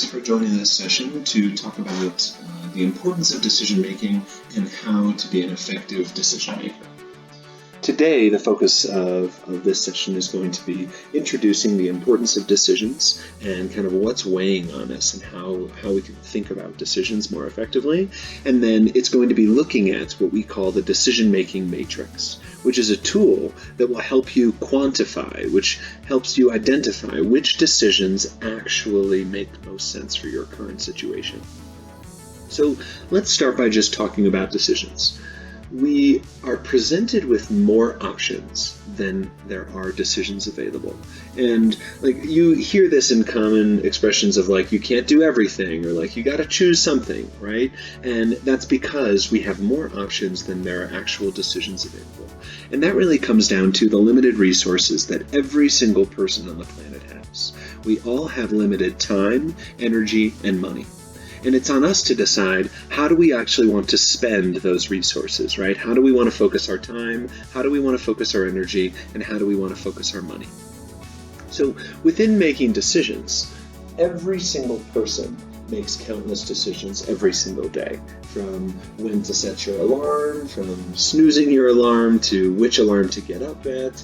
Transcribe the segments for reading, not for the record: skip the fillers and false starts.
Thanks for joining this session to talk about the importance of decision making and how to be an effective decision maker. Today, the focus of this session is going to be introducing the importance of decisions and kind of what's weighing on us and how we can think about decisions more effectively. And then it's going to be looking at what we call the decision-making matrix, which is a tool that will help you quantify, which helps you identify which decisions actually make most sense for your current situation. So let's start by just talking about decisions. We are presented with more options than there are decisions available. And you hear this in common expressions of you can't do everything, or you got to choose something, right? And that's because we have more options than there are actual decisions available. And that really comes down to the limited resources that every single person on the planet has. We all have limited time, energy, and money. And it's on us to decide, how do we actually want to spend those resources, right? How do we want to focus our time? How do we want to focus our energy? And how do we want to focus our money? So within making decisions, every single person makes countless decisions every single day, from when to set your alarm, from snoozing your alarm, to which alarm to get up at,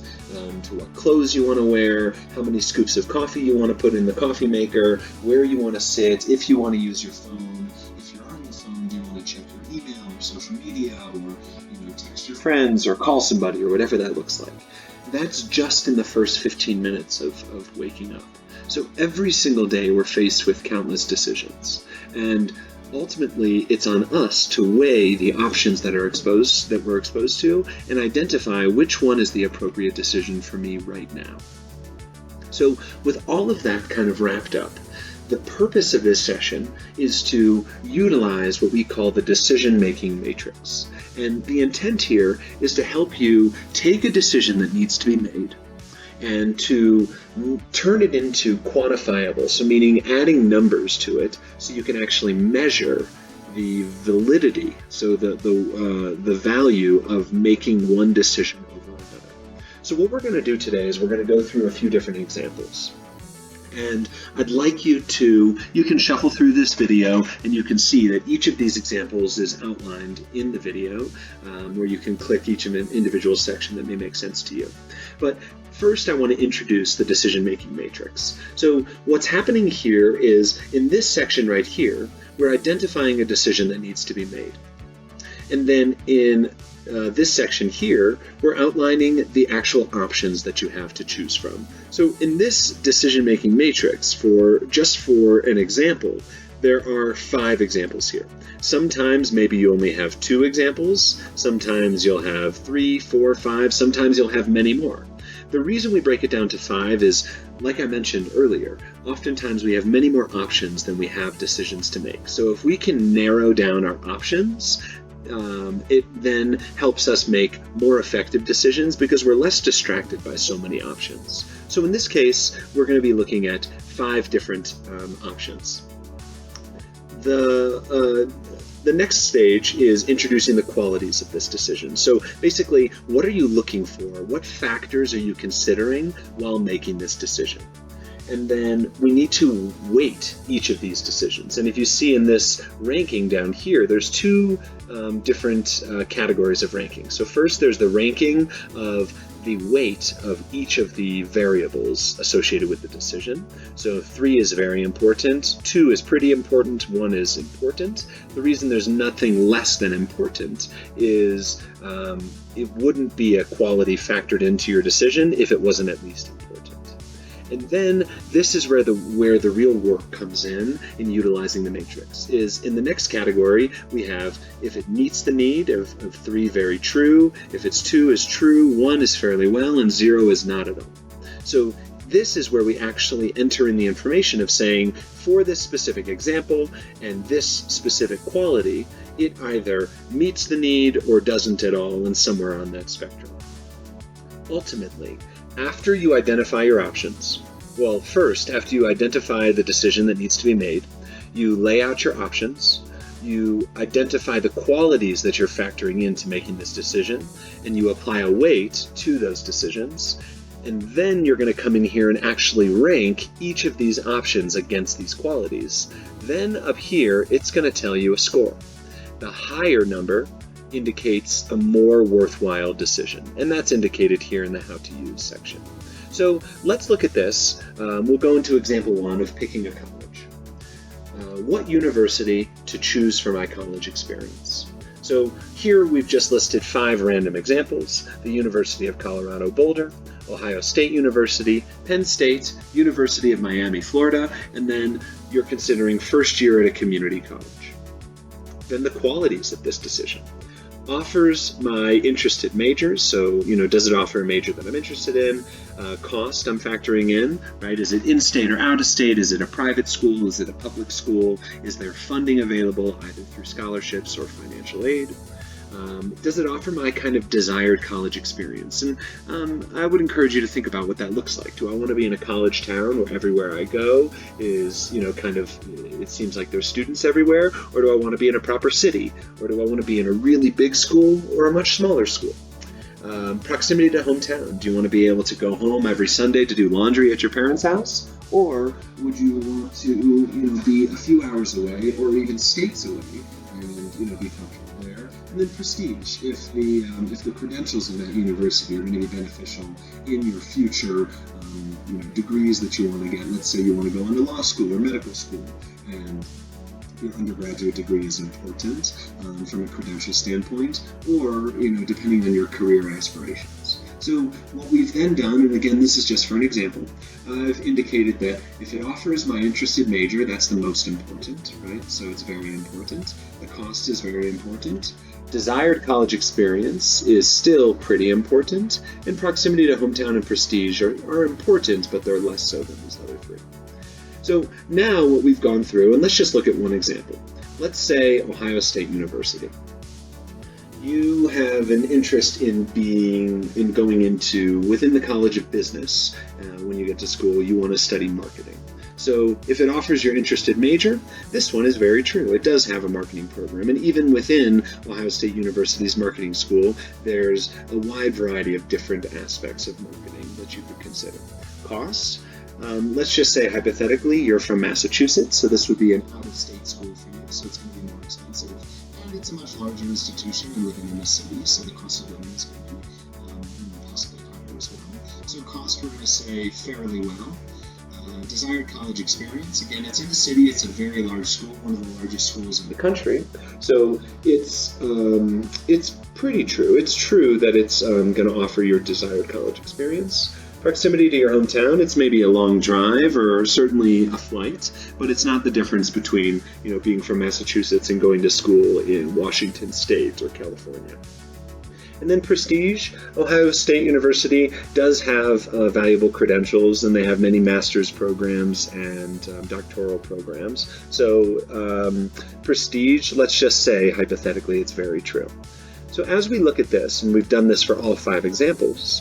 to what clothes you want to wear, how many scoops of coffee you want to put in the coffee maker, where you want to sit, if you want to use your phone. If you're on your phone, do you want to check your email or social media, or text your friends or call somebody, or whatever that looks like. That's just in the first 15 minutes of waking up. So every single day we're faced with countless decisions, and ultimately it's on us to weigh the options that we're exposed to and identify which one is the appropriate decision for me right now. So with all of that kind of wrapped up, the purpose of this session is to utilize what we call the decision-making matrix. And the intent here is to help you take a decision that needs to be made and to turn it into quantifiable, so meaning adding numbers to it so you can actually measure the validity, so the value of making one decision over another. So what we're going to do today is we're going to go through a few different examples. And I'd like you can shuffle through this video and you can see that each of these examples is outlined in the video, where you can click each individual section that may make sense to you. But first, I want to introduce the decision-making matrix. So what's happening here is, in this section right here, we're identifying a decision that needs to be made. And then in this section here, we're outlining the actual options that you have to choose from. So in this decision-making matrix, just for an example, there are 5 examples here. Sometimes maybe you only have 2 examples, sometimes you'll have 3, 4, 5, sometimes you'll have many more. The reason we break it down to 5 is, like I mentioned earlier, oftentimes we have many more options than we have decisions to make. So if we can narrow down our options, it then helps us make more effective decisions because we're less distracted by so many options. So in this case, we're going to be looking at 5 different options. The next stage is introducing the qualities of this decision. So basically, what are you looking for? What factors are you considering while making this decision? And then we need to weight each of these decisions. And if you see in this ranking down here, there's 2 different categories of ranking. So first, there's the ranking of the weight of each of the variables associated with the decision. So 3 is very important, 2 is pretty important, 1 is important. The reason there's nothing less than important is it wouldn't be a quality factored into your decision if it wasn't at least important. And then this is where the real work comes in utilizing the matrix. Is in the next category, we have if it meets the need of 3, very true, if it's 2 is true, 1 is fairly well, and 0 is not at all. So this is where we actually enter in the information of saying, for this specific example and this specific quality, it either meets the need or doesn't at all, and somewhere on that spectrum. Ultimately, after you identify your options, first, after you identify the decision that needs to be made, you lay out your options, you identify the qualities that you're factoring into making this decision, and you apply a weight to those decisions. And then you're going to come in here and actually rank each of these options against these qualities. Then up here, it's going to tell you a score. The higher number indicates a more worthwhile decision, and that's indicated here in the How to Use section. So let's look at this. We'll go into example 1 of picking a college. What university to choose for my college experience? So here we've just listed 5 random examples: the University of Colorado Boulder, Ohio State University, Penn State, University of Miami, Florida, and then you're considering first year at a community college. Then the qualities of this decision. Offers my interested majors, so does it offer a major that I'm interested in? Cost I'm factoring in, right? Is it in-state or out-of-state? Is it a private school? Is it a public school? Is there funding available either through scholarships or financial aid? Does it offer my kind of desired college experience? And I would encourage you to think about what that looks like. Do I want to be in a college town where everywhere I go is, it seems like there's students everywhere? Or do I want to be in a proper city? Or do I want to be in a really big school or a much smaller school? Proximity to hometown. Do you want to be able to go home every Sunday to do laundry at your parents' house? Or would you want to, be a few hours away or even states away and, be comfortable there? And then prestige. If the credentials in that university are going to be beneficial in your future, degrees that you want to get. Let's say you want to go into law school or medical school, and your undergraduate degree is important from a credential standpoint, or depending on your career aspirations. So what we've then done, and again this is just for an example, I've indicated that if it offers my interested major, that's the most important, right? So it's very important. The cost is very important. Desired college experience is still pretty important, and proximity to hometown and prestige are important, but they're less so than these other 3. So now what we've gone through, and let's just look at one example. Let's say Ohio State University. You have an interest in going into, within the College of Business, when you get to school, you want to study marketing. So if it offers your interested major, this one is very true. It does have a marketing program, and even within Ohio State University's marketing school, there's a wide variety of different aspects of marketing that you could consider. Costs. Let's just say hypothetically you're from Massachusetts, so this would be an out-of-state school for you, so it's going to be more expensive. And it's a much larger institution. You're living in a city, so the cost of living is going to be possibly higher as well. So cost, we're going to say fairly well. Desired college experience. Again, it's in the city. It's a very large school, one of the largest schools in the country. So it's pretty true. It's true that it's going to offer your desired college experience. Proximity to your hometown, it's maybe a long drive or certainly a flight, but it's not the difference between, being from Massachusetts and going to school in Washington State or California. And then prestige. Ohio State University does have valuable credentials, and they have many master's programs and doctoral programs. So prestige, let's just say hypothetically it's very true. So as we look at this, and we've done this for all 5 examples,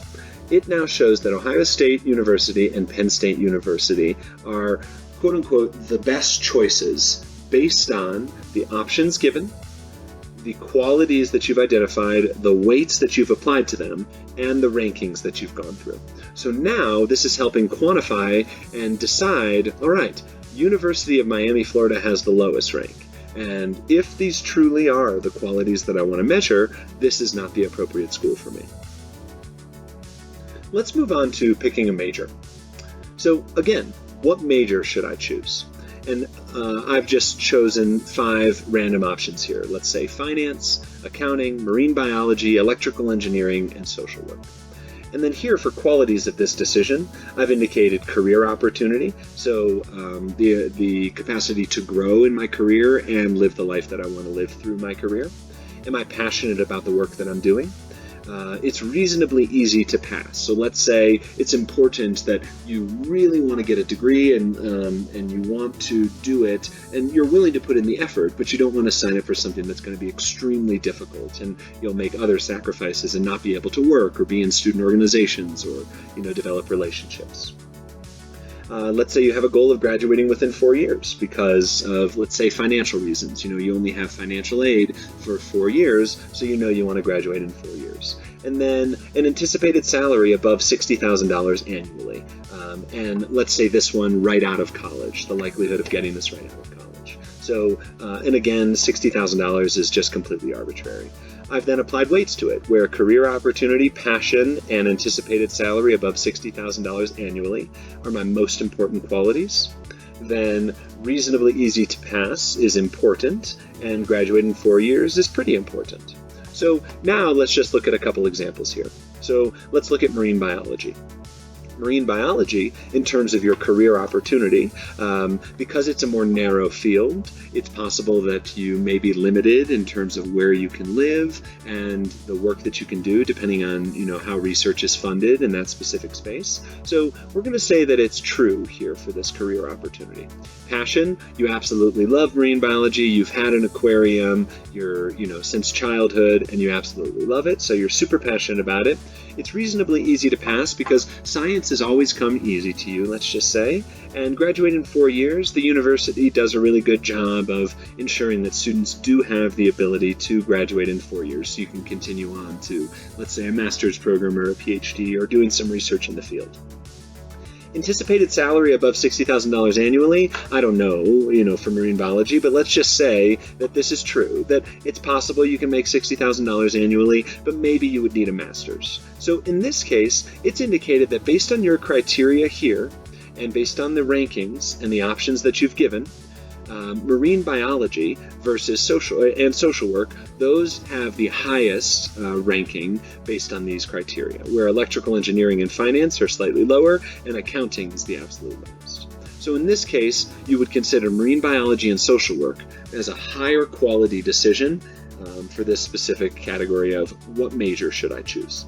it now shows that Ohio State University and Penn State University are, quote-unquote, the best choices based on the options given, the qualities that you've identified, the weights that you've applied to them, and the rankings that you've gone through. So now this is helping quantify and decide, all right, University of Miami, Florida has the lowest rank. And if these truly are the qualities that I want to measure, this is not the appropriate school for me. Let's move on to picking a major. So again, what major should I choose? And I've just chosen 5 random options here. Let's say finance, accounting, marine biology, electrical engineering, and social work. And then here for qualities of this decision, I've indicated career opportunity, so the capacity to grow in my career and live the life that I want to live through my career. Am I passionate about the work that I'm doing? It's reasonably easy to pass. So let's say it's important that you really want to get a degree and you want to do it, and you're willing to put in the effort, but you don't want to sign up for something that's going to be extremely difficult, and you'll make other sacrifices and not be able to work or be in student organizations or develop relationships. let's say you have a goal of graduating within 4 years because of, let's say, financial reasons. You only have financial aid for 4 years, so you want to graduate in 4 years. And then an anticipated salary above $60,000 annually. And let's say this one right out of college, the likelihood of getting this right out of college. So, and again, $60,000 is just completely arbitrary. I've then applied weights to it, where career opportunity, passion, and anticipated salary above $60,000 annually are my most important qualities. Then reasonably easy to pass is important, and graduating in 4 years is pretty important. So now let's just look at a couple examples here. So let's look at marine biology. Marine biology, in terms of your career opportunity, because it's a more narrow field, it's possible that you may be limited in terms of where you can live and the work that you can do, depending on how research is funded in that specific space. So we're going to say that it's true here for this career opportunity. Passion, you absolutely love marine biology. You've had an aquarium, since childhood, and you absolutely love it. So you're super passionate about it. It's reasonably easy to pass because science has always come easy to you, let's just say. And graduating in 4 years, the university does a really good job of ensuring that students do have the ability to graduate in 4 years, so you can continue on to, let's say, a master's program or a PhD or doing some research in the field. Anticipated salary above $60,000 annually, I don't know, for marine biology, but let's just say that this is true, that it's possible you can make $60,000 annually, but maybe you would need a master's. So in this case, it's indicated that based on your criteria here, and based on the rankings and the options that you've given, marine biology versus social work, those have the highest ranking based on these criteria, where electrical engineering and finance are slightly lower, and accounting is the absolute lowest. So in this case, you would consider marine biology and social work as a higher quality decision for this specific category of what major should I choose.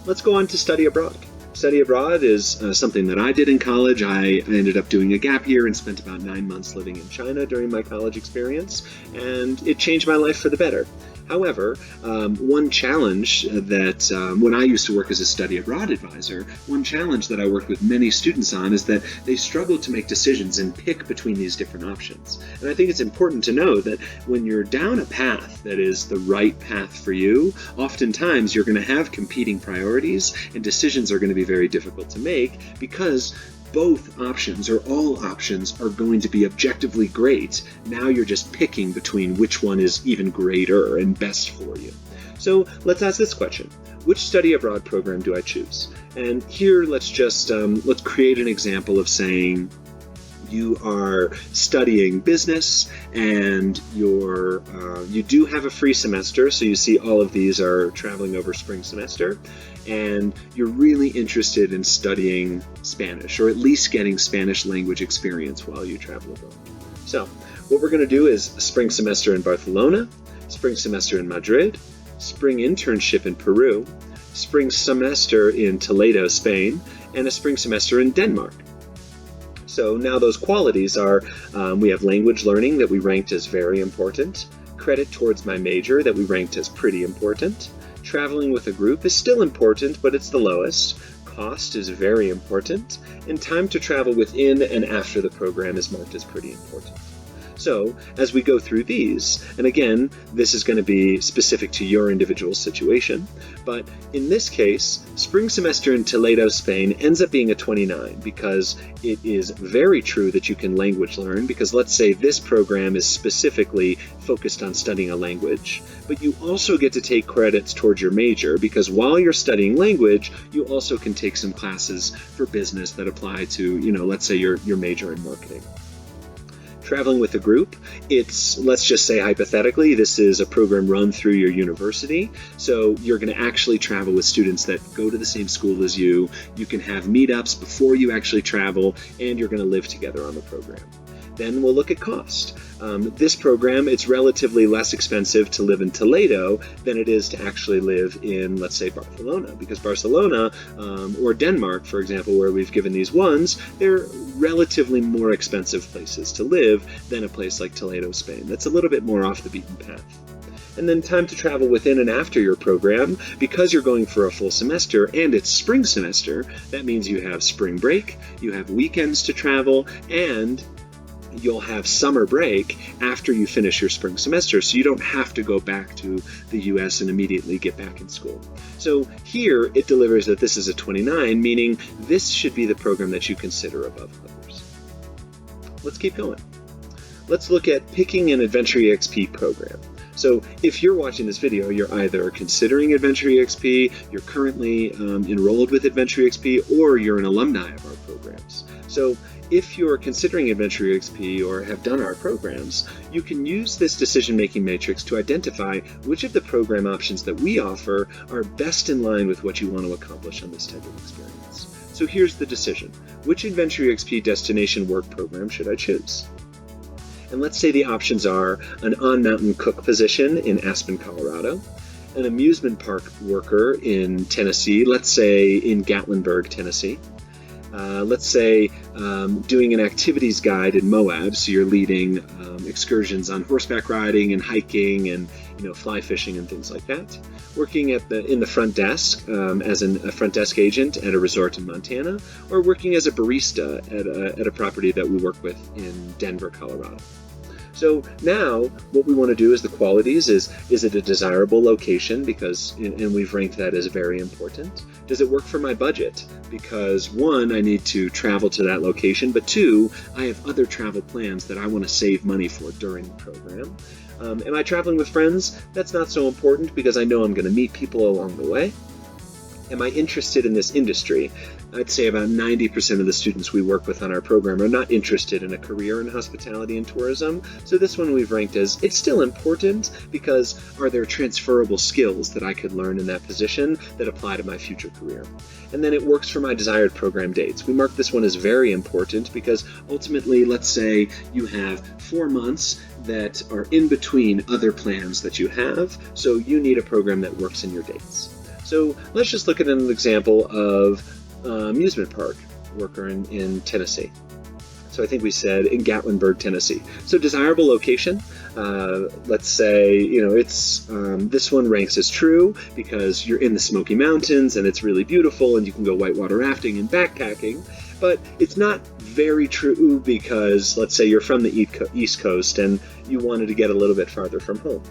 Let's go on to study abroad. Study abroad is something that I did in college. I ended up doing a gap year and spent about 9 months living in China during my college experience, and it changed my life for the better. However, one challenge that, when I used to work as a study abroad advisor, one challenge that I worked with many students on is that they struggle to make decisions and pick between these different options. And I think it's important to know that when you're down a path that is the right path for you, oftentimes you're going to have competing priorities, and decisions are going to be very difficult to make because both options or all options are going to be objectively great. Now you're just picking between which one is even greater and best for you. So let's ask this question. Which study abroad program do I choose? And here let's just let's create an example of saying you are studying business and you do have a free semester, so you see all of these are traveling over spring semester, and you're really interested in studying Spanish, or at least getting Spanish language experience while you travel abroad. So what we're going to do is a spring semester in Barcelona, spring semester in Madrid, spring internship in Peru, spring semester in Toledo, Spain, and a spring semester in Denmark. So now those qualities are, we have language learning that we ranked as very important, credit towards my major that we ranked as pretty important, traveling with a group is still important, but it's the lowest, cost is very important, and time to travel within and after the program is marked as pretty important. So as we go through these, and again, this is going to be specific to your individual situation, but in this case, spring semester in Toledo, Spain ends up being a 29 because it is very true that you can language learn, because let's say this program is specifically focused on studying a language, but you also get to take credits towards your major because while you're studying language, you also can take some classes for business that apply to, let's say your major in marketing. Traveling with a group, let's just say hypothetically, this is a program run through your university. So you're going to actually travel with students that go to the same school as you. You can have meetups before you actually travel, and you're going to live together on the program. Then we'll look at cost. This program, it's relatively less expensive to live in Toledo than it is to actually live in, let's say, Barcelona, because Barcelona or Denmark, for example, where we've given these ones, they're relatively more expensive places to live than a place like Toledo, Spain. That's a little bit more off the beaten path. And then time to travel within and after your program, because you're going for a full semester and it's spring semester, that means you have spring break, you have weekends to travel, and you'll have summer break after you finish your spring semester, so you don't have to go back to the US and immediately get back in school. So here it delivers that this is a 29, meaning this should be the program that you consider above others. Let's keep going. Let's look at picking an AdventureEXP program. So if you're watching this video, you're either considering AdventureEXP, you're currently enrolled with AdventureEXP, or you're an alumni of our programs. So if you're considering AdventureEXP or have done our programs, you can use this decision-making matrix to identify which of the program options that we offer are best in line with what you want to accomplish on this type of experience. So here's the decision. Which AdventureEXP destination work program should I choose? And let's say the options are an on-mountain cook position in Aspen, Colorado, an amusement park worker in Tennessee, let's say in Gatlinburg, Tennessee. Let's say doing an activities guide in Moab, so you're leading excursions on horseback riding and hiking and fly fishing and things like that. Working in the front desk as a front desk agent at a resort in Montana, or working as a barista at a property that we work with in Denver, Colorado. So now what we want to do is the qualities. Is it a desirable location? Because, and we've ranked that as very important. Does it work for my budget? Because one, I need to travel to that location, but two, I have other travel plans that I want to save money for during the program. Am I traveling with friends? That's not so important because I know I'm going to meet people along the way. Am I interested in this industry? I'd say about 90% of the students we work with on our program are not interested in a career in hospitality and tourism. So this one we've ranked as it's still important because are there transferable skills that I could learn in that position that apply to my future career? And then it works for my desired program dates. We mark this one as very important because ultimately, let's say you have 4 months that are in between other plans that you have. So you need a program that works in your dates. So let's just look at an example of amusement park worker in Tennessee. So I think we said in Gatlinburg, Tennessee. So desirable location, let's say, it's this one ranks as true because you're in the Smoky Mountains and it's really beautiful and you can go whitewater rafting and backpacking. But it's not very true because let's say you're from the East Coast and you wanted to get a little bit farther from home.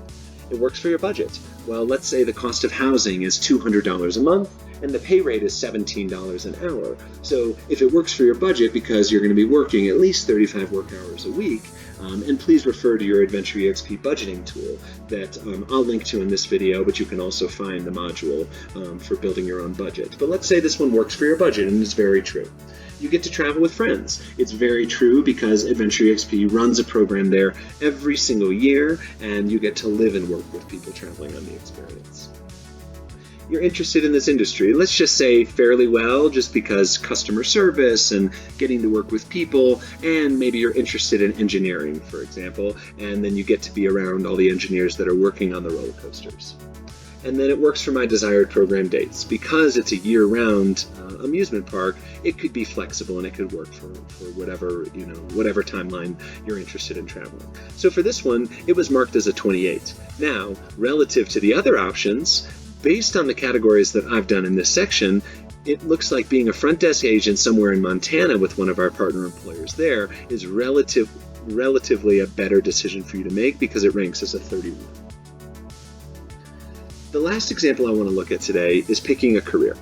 It works for your budget. Well, let's say the cost of housing is $200 a month and the pay rate is $17 an hour. So if it works for your budget because you're going to be working at least 35 work hours a week, and please refer to your AdventureEXP budgeting tool that I'll link to in this video, but you can also find the module for building your own budget. But let's say this one works for your budget and is very true. You get to travel with friends. It's very true because AdventureEXP runs a program there every single year, and you get to live and work with people traveling on the experience. You're interested in this industry, let's just say fairly well, just because customer service and getting to work with people, and maybe you're interested in engineering, for example, and then you get to be around all the engineers that are working on the roller coasters. And then it works for my desired program dates. Because it's a year-round amusement park, it could be flexible and it could work for whatever, whatever timeline you're interested in traveling. So for this one, it was marked as a 28. Now, relative to the other options, based on the categories that I've done in this section, it looks like being a front desk agent somewhere in Montana with one of our partner employers there is relatively a better decision for you to make because it ranks as a 31. The last example I want to look at today is picking a career.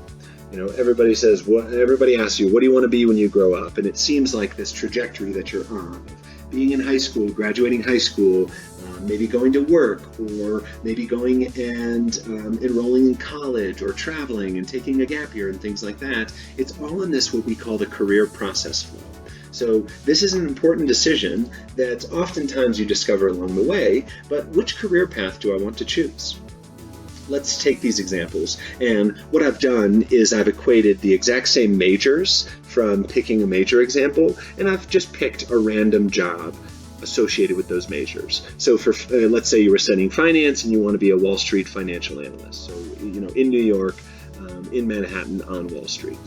Everybody says, everybody asks you, what do you want to be when you grow up? And it seems like this trajectory that you're on, being in high school, graduating high school, maybe going to work, or maybe going and enrolling in college, or traveling and taking a gap year and things like that. It's all in this what we call the career process flow. So this is an important decision that oftentimes you discover along the way, but which career path do I want to choose? Let's take these examples, and what I've done is I've equated the exact same majors from picking a major example, and I've just picked a random job associated with those majors. So for let's say you were studying finance and you want to be a Wall Street financial analyst, so in New York, in Manhattan on Wall Street.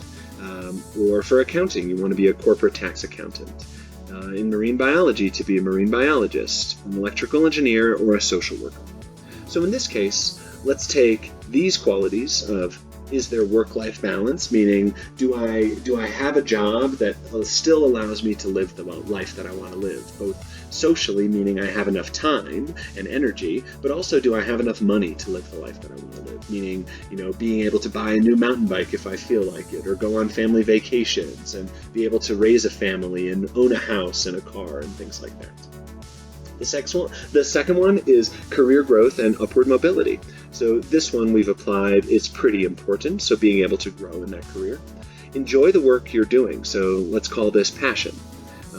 Or for accounting, you want to be a corporate tax accountant. In marine biology, to be a marine biologist, an electrical engineer, or a social worker. So in this case, let's take these qualities of, is there work-life balance, meaning do I have a job that still allows me to live the life that I want to live, both socially, meaning I have enough time and energy, but also do I have enough money to live the life that I want to live, meaning being able to buy a new mountain bike if I feel like it, or go on family vacations and be able to raise a family and own a house and a car and things like that. The second one is career growth and upward mobility. So this one we've applied, it's pretty important, so being able to grow in that career. Enjoy the work you're doing, so let's call this passion.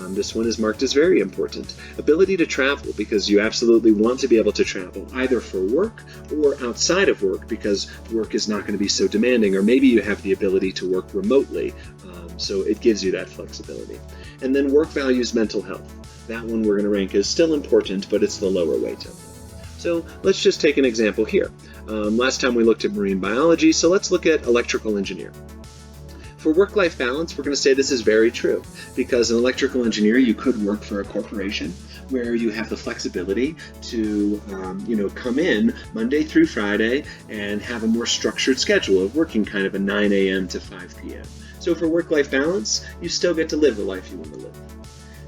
This one is marked as very important. Ability to travel, because you absolutely want to be able to travel, either for work or outside of work, because work is not going to be so demanding, or maybe you have the ability to work remotely, so it gives you that flexibility. And then work values mental health. That one we're going to rank as still important, but it's the lower weight of them. So let's just take an example here. Last time we looked at marine biology, so let's look at electrical engineer. For work-life balance, we're going to say this is very true, because an electrical engineer, you could work for a corporation where you have the flexibility to come in Monday through Friday and have a more structured schedule of working kind of a 9 a.m. to 5 p.m. So for work-life balance, you still get to live the life you want to live.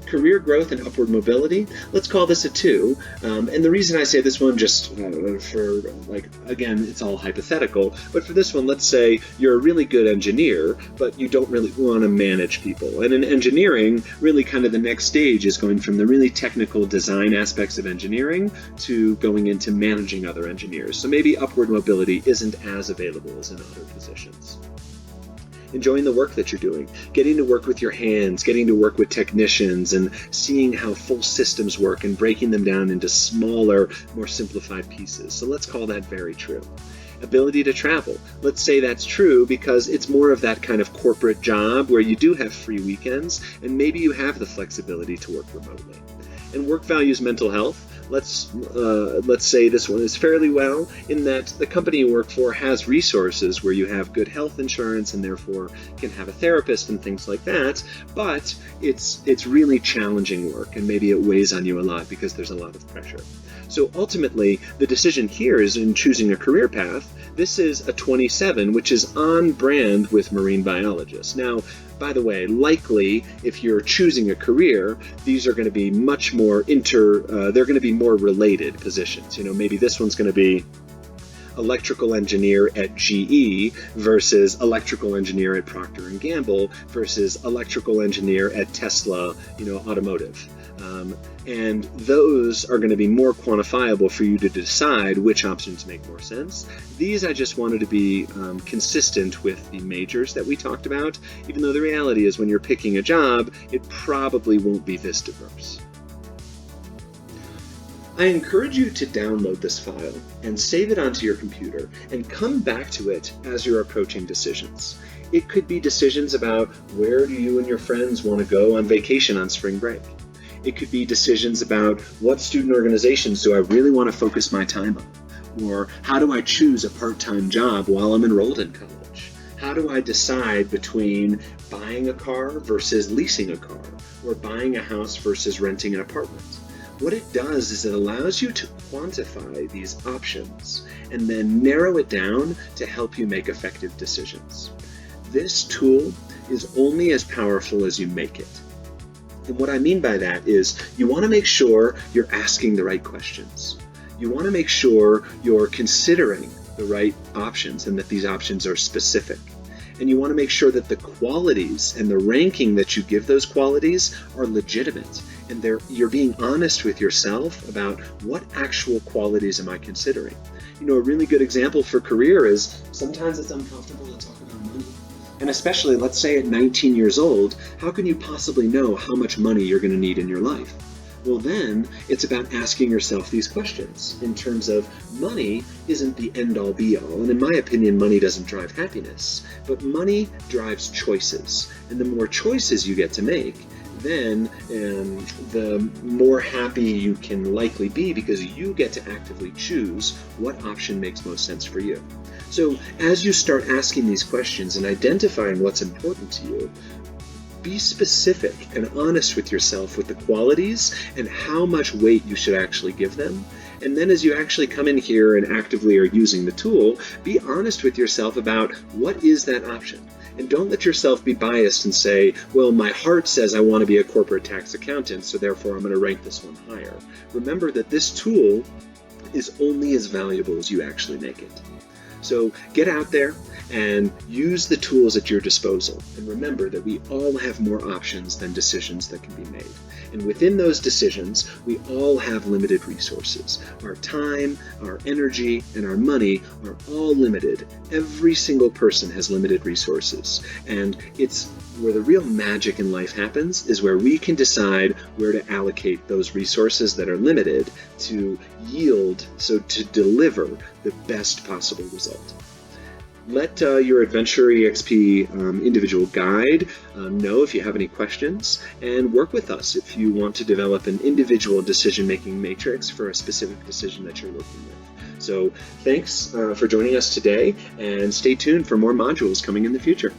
Career growth and upward mobility, let's call this a 2. And the reason I say this one, just again, it's all hypothetical, but for this one, let's say you're a really good engineer, but you don't really want to manage people. And in engineering, really kind of the next stage is going from the really technical design aspects of engineering to going into managing other engineers. So maybe upward mobility isn't as available as in other positions. Enjoying the work that you're doing, getting to work with your hands, getting to work with technicians, and seeing how full systems work and breaking them down into smaller, more simplified pieces. So let's call that very true. Ability to travel. Let's say that's true because it's more of that kind of corporate job where you do have free weekends and maybe you have the flexibility to work remotely. And work values mental health. Let's say this one is fairly well in that the company you work for has resources where you have good health insurance and therefore can have a therapist and things like that, but it's really challenging work and maybe it weighs on you a lot because there's a lot of pressure. So ultimately, the decision here is in choosing a career path. This is a 27, which is on brand with marine biologists. Now, by the way, likely if you're choosing a career, these are going to be much more they're going to be more related positions. Maybe this one's going to be electrical engineer at GE versus electrical engineer at Procter & Gamble versus electrical engineer at Tesla, automotive. And those are going to be more quantifiable for you to decide which options make more sense. These I just wanted to be consistent with the majors that we talked about, even though the reality is when you're picking a job, it probably won't be this diverse. I encourage you to download this file and save it onto your computer and come back to it as you're approaching decisions. It could be decisions about where do you and your friends want to go on vacation on spring break. It could be decisions about what student organizations do I really want to focus my time on, or how do I choose a part-time job while I'm enrolled in college? How do I decide between buying a car versus leasing a car, or buying a house versus renting an apartment? What it does is it allows you to quantify these options and then narrow it down to help you make effective decisions. This tool is only as powerful as you make it. And what I mean by that is you want to make sure you're asking the right questions. You want to make sure you're considering the right options and that these options are specific. And you want to make sure that the qualities and the ranking that you give those qualities are legitimate. And you're being honest with yourself about what actual qualities am I considering. A really good example for career is sometimes it's uncomfortable to talk about money. And especially, let's say at 19 years old, how can you possibly know how much money you're going to need in your life? Well, then it's about asking yourself these questions in terms of money isn't the end-all be-all, and in my opinion, money doesn't drive happiness, but money drives choices, and the more choices you get to make, then the more happy you can likely be because you get to actively choose what option makes most sense for you. So as you start asking these questions and identifying what's important to you, be specific and honest with yourself with the qualities and how much weight you should actually give them. And then as you actually come in here and actively are using the tool, be honest with yourself about what is that option. And don't let yourself be biased and say, well, my heart says I want to be a corporate tax accountant, so therefore I'm going to rank this one higher. Remember that this tool is only as valuable as you actually make it. So get out there and use the tools at your disposal. And remember that we all have more options than decisions that can be made. And within those decisions, we all have limited resources. Our time, our energy, and our money are all limited. Every single person has limited resources. And it's where the real magic in life happens is where we can decide where to allocate those resources that are limited to yield, so to deliver the best possible result. Let your AdventureEXP individual guide know if you have any questions, and work with us if you want to develop an individual decision-making matrix for a specific decision that you're working with. So thanks for joining us today, and stay tuned for more modules coming in the future.